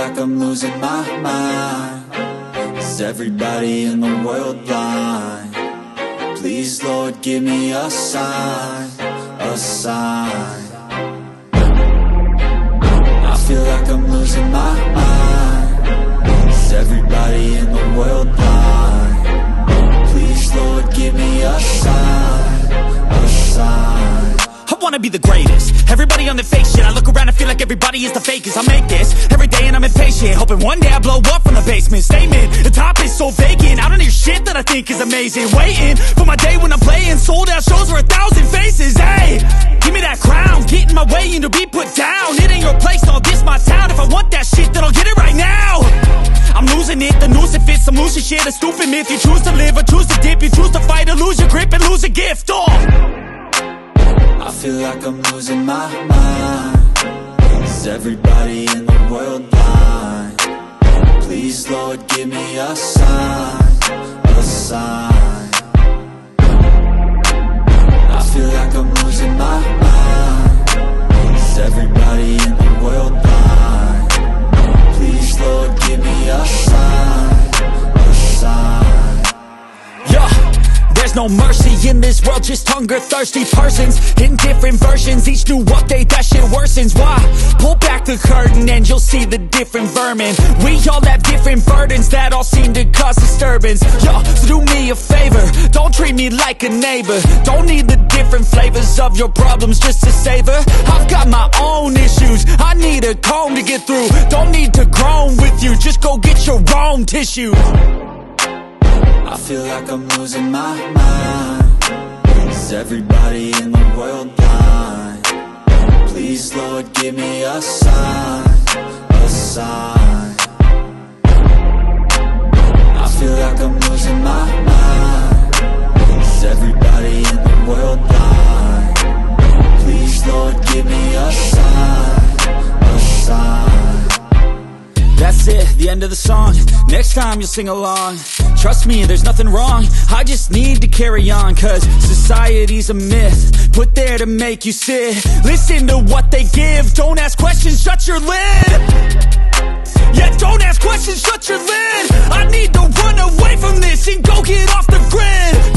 like I'm losing my mind. Is everybody in the world blind? Please, Lord, give me a sign, a sign. I feel like I'm losing my mind. Is everybody in the world blind? Please, Lord, give me a sign, a sign. I wanna be the greatest. Everybody on the fake shit. I look around and feel like everybody is the fakest. I make this every day and I'm impatient, hoping one day I blow up from the basement. Statement, the top is so vacant. I don't hear shit that I think is amazing. Waiting for my day when I'm playing sold out shows for 1,000 faces. Hey, give me that crown, get in my way and to be put down. It ain't your place, no, this my town. If I want that shit, then I'll get it right now. I'm losing it, the noose it fits. I'm losing shit, a stupid myth. You choose to live or choose to dip. You choose to fight or lose your grip and lose a gift. I feel like I'm losing my mind. Is everybody in the world blind? Please, Lord, give me a sign, a sign. I feel like I'm losing my mind. Is everybody in the world blind? Please, Lord, give me a sign, a sign. Yeah. There's no mercy in this world, just hunger-thirsty persons in different versions. Each new update, that shit worsens. Why? Pull back the curtain and you'll see the different vermin. We all have different burdens that all seem to cause disturbance. Yo, so do me a favor, don't treat me like a neighbor. Don't need the different flavors of your problems just to savor. I've got my own issues, I need a comb to get through. Don't need to groan with you, just go get your own tissues. I feel like I'm losing my mind. Is everybody in the world blind? Please, Lord, give me a sign, a sign. I feel like I'm losing my mind. Is everybody in the world blind? Please, Lord, give me a sign, a sign. That's it, the end of the song. Next time you'll sing along. Trust me, there's nothing wrong. I just need to carry on, cause society's a myth put there to make you sit. Listen to what they give. Don't ask questions, shut your lid. Yeah, don't ask questions, shut your lid. I need to run away from this and go get off the grid.